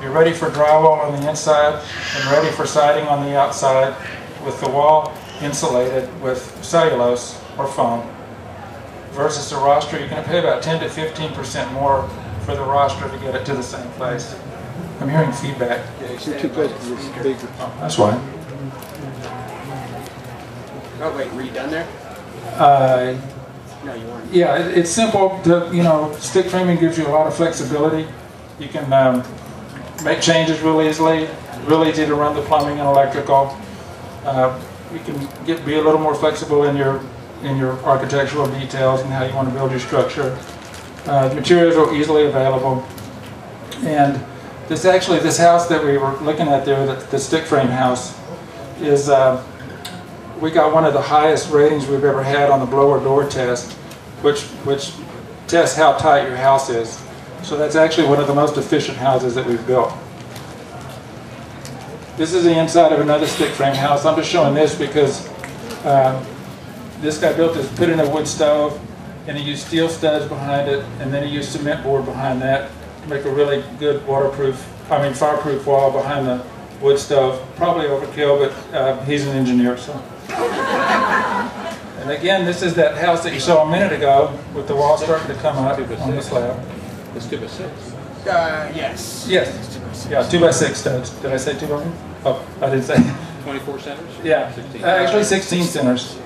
You're ready for drywall on the inside and ready for siding on the outside with the wall insulated with cellulose or foam. Versus the rostra, you're going to pay about 10 to 15% more for the rostra to get it to the same place. I'm hearing feedback. Yeah, you're too close to this bigger. Oh, that's why. Oh wait, were you done there? No, you weren't. Yeah, it's simple. Stick framing gives you a lot of flexibility. You can make changes real easily. Real easy to run the plumbing and electrical. You can be a little more flexible in your architectural details and how you want to build your structure. The materials are easily available, and this house that we were looking at there, the stick frame house, is we got one of the highest ratings we've ever had on the blower door test, which tests how tight your house is. So that's actually one of the most efficient houses that we've built. This is the inside of another stick frame house. I'm just showing this because this guy put in a wood stove, and he used steel studs behind it, and then he used cement board behind that to make a really good fireproof wall behind the wood stove. Probably overkill, but he's an engineer, so. And again, this is that house that you saw a minute ago with the wall starting to come up on the slab. It's 2x6. Yes. Yes. Yeah, 2x6 studs. Did I say 2x6? Oh, I didn't say. 24 centers? Yeah. 16. Actually 16 centers.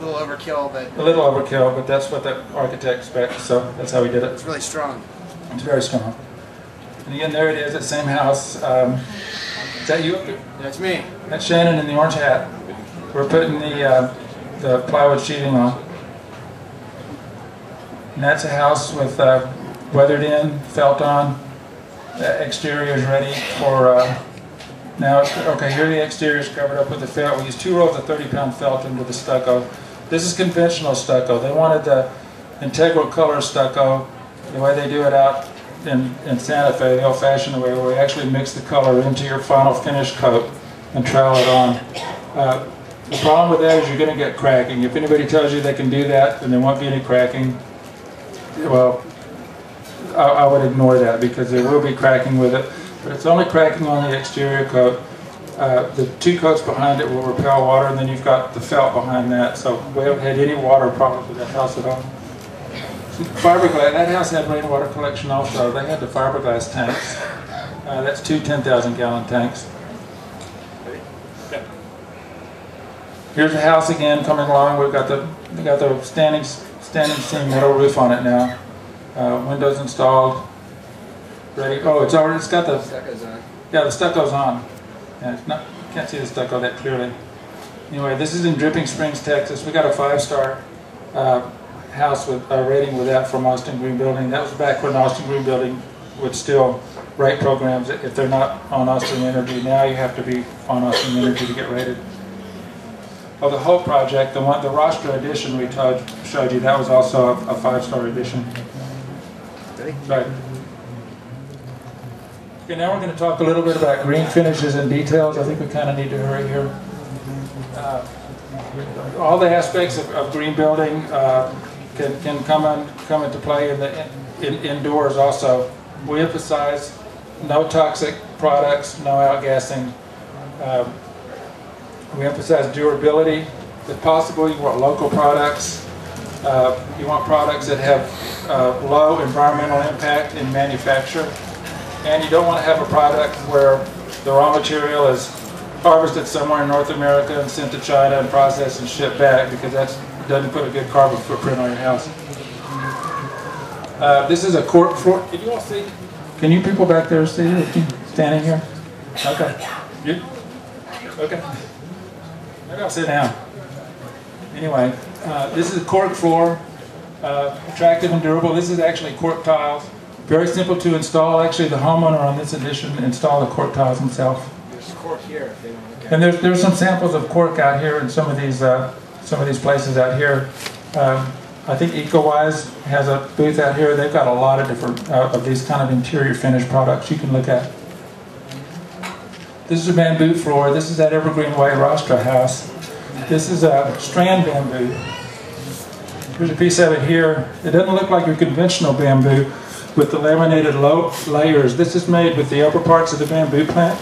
A little overkill, but... A little overkill, but that's what the architect specs, so that's how we did it. It's really strong. It's very strong. And again, there it is, that same house. Is that you? That's me. That's Shannon in the orange hat. We're putting the plywood sheeting on. And that's a house with weathered in, felt on. The exterior is ready for, now, okay, here the exterior is covered up with the felt. We used 2 rolls of 30-pound felt into the stucco. This is conventional stucco. They wanted the integral color stucco, the way they do it out in Santa Fe, the old-fashioned way, where we actually mix the color into your final finish coat and trowel it on. The problem with that is you're going to get cracking. If anybody tells you they can do that and there won't be any cracking, well, I would ignore that because there will be cracking with it. But it's only cracking on the exterior coat. The 2 coats behind it will repel water, and then you've got the felt behind that. So we haven't had any water problems with that house at all. Fiberglass, that house had rainwater collection also. They had the fiberglass tanks. That's 2 10,000-gallon tanks. Here's the house again coming along. We got the standing seam metal roof on it now. Windows installed. Ready? Oh, it's got the stucco's on. Yeah, the stucco's on. Yeah, you can't see the stucco that clearly. Anyway, this is in Dripping Springs, Texas. We got a 5-star house with a rating with that from Austin Green Building. That was back when Austin Green Building would still rate programs if they're not on Austin Energy. Now you have to be on Austin Energy to get rated. Oh, the whole project, the Rostra edition we showed you, that was also a 5-star edition. Right. Okay, now we're going to talk a little bit about green finishes and details. I think we kind of need to hurry here. All the aspects of green building can come into play indoors also. We emphasize no toxic products, no outgassing. We emphasize durability. If possible, you want local products. You want products that have low environmental impact in manufacture. And you don't want to have a product where the raw material is harvested somewhere in North America and sent to China and processed and shipped back, because that doesn't put a good carbon footprint on your house. This is a cork floor. Can you all see? Can you people back there see it? Standing here? Okay. Good? Okay. Maybe I'll sit down. Anyway, this is a cork floor, attractive and durable. This is actually cork tiles. Very simple to install. Actually, the homeowner on this edition installed the cork tiles himself. There's cork here if they want to look at And there's some samples of cork out here in some of these places out here. I think EcoWise has a booth out here. They've got a lot of different of these kind of interior finish products you can look at. This is a bamboo floor. This is that Evergreen Way Rostra house. This is a strand bamboo. Here's a piece of it here. It doesn't look like your conventional bamboo, with the laminated low layers. This is made with the upper parts of the bamboo plant,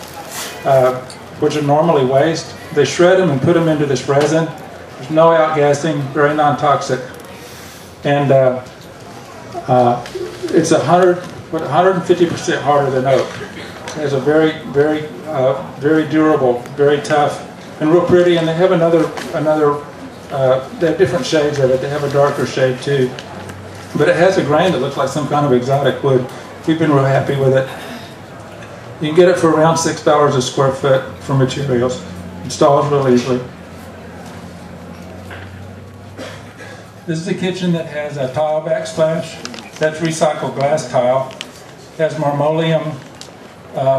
which are normally waste. They shred them and put them into this resin. There's no outgassing, very non-toxic. And it's 150% harder than oak. It's a very durable, very tough, and real pretty. And they have they have different shades of it. They have a darker shade too. But it has a grain that looks like some kind of exotic wood. We've been real happy with it. You can get it for around $6 a square foot for materials. Installs real easily. This is a kitchen that has a tile backsplash. That's recycled glass tile. It has marmoleum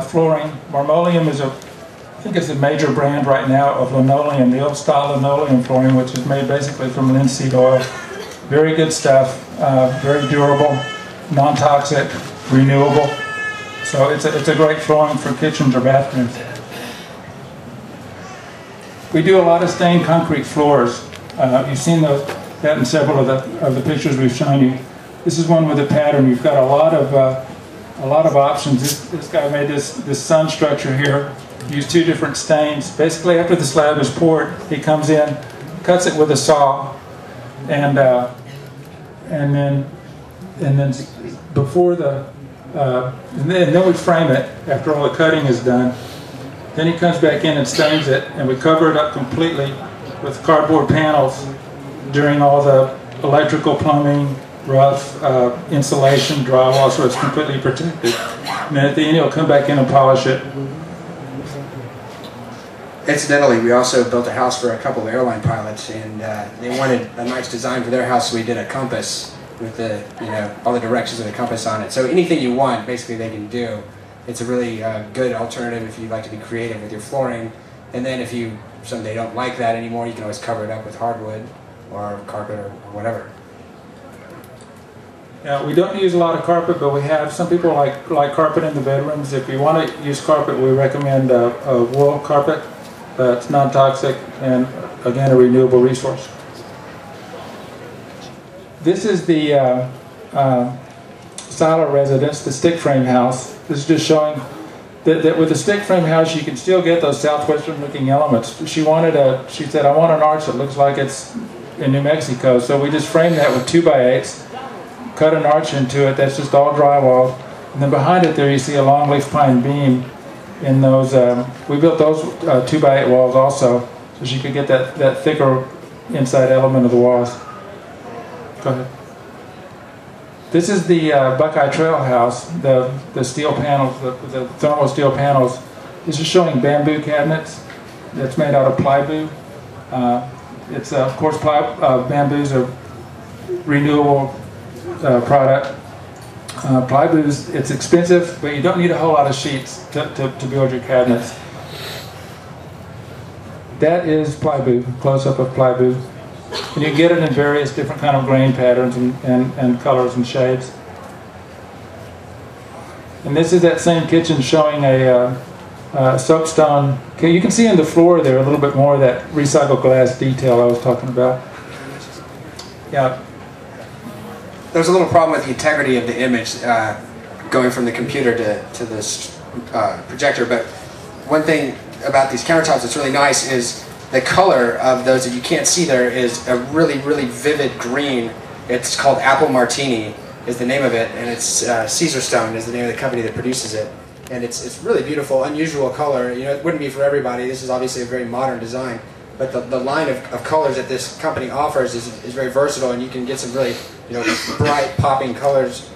flooring. Marmoleum is I think it's a major brand right now of linoleum, the old style linoleum flooring, which is made basically from linseed oil. Very good stuff, very durable, non-toxic, renewable. So it's a great flooring for kitchens or bathrooms. We do a lot of stained concrete floors. You've seen that in several of the pictures we've shown you. This is one with a pattern. You've got a lot of options. This guy made this sun structure here. Used 2 different stains. Basically, after the slab is poured, he comes in, cuts it with a saw, and then before and then we frame it after all the cutting is done. Then he comes back in and stains it, and we cover it up completely with cardboard panels during all the electrical, plumbing, rough, insulation, drywall, so it's completely protected. And then at the end he'll come back in and polish it. Incidentally, we also built a house for a couple of airline pilots, and they wanted a nice design for their house, so we did a compass with the, all the directions of the compass on it. So anything you want, basically, they can do. It's a really good alternative if you'd like to be creative with your flooring. And then if you someday don't like that anymore, you can always cover it up with hardwood or carpet or whatever. Yeah, we don't use a lot of carpet, but we have. Some people like carpet in the bedrooms. If you want to use carpet, we recommend a wool carpet. It's non-toxic and, again, a renewable resource. This is the Silo residence, the stick frame house. This is just showing that with the stick frame house you can still get those southwestern looking elements. She said, I want an arch that looks like it's in New Mexico. So we just framed that with 2x8s, cut an arch into it. That's just all drywall. And then behind it there you see a longleaf pine beam. In those, we built those 2x8 walls also, so she could get that thicker inside element of the walls. Go ahead. This is the Buckeye Trail house, the steel panels, the thermal steel panels. This is showing bamboo cabinets that's made out of plywood. It's of course bamboo's a renewable product. Plywood it's expensive, but you don't need a whole lot of sheets to build your cabinets. That is plywood, close-up of plywood. And you get it in various different kind of grain patterns and colors and shades. And this is that same kitchen showing a soapstone. Okay, you can see in the floor there a little bit more of that recycled glass detail I was talking about. Yeah. There's a little problem with the integrity of the image going from the computer to this projector, but one thing about these countertops that's really nice is the color of those that you can't see there is a really, really vivid green. It's called Apple Martini is the name of it, and it's Caesar Stone is the name of the company that produces it. And it's really beautiful, unusual color. It wouldn't be for everybody. This is obviously a very modern design, but the line of colors that this company offers is very versatile, and you can get some really bright, popping colors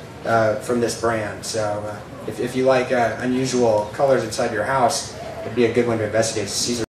from this brand. So if you like unusual colors inside your house, it'd be a good one to investigate. Caesar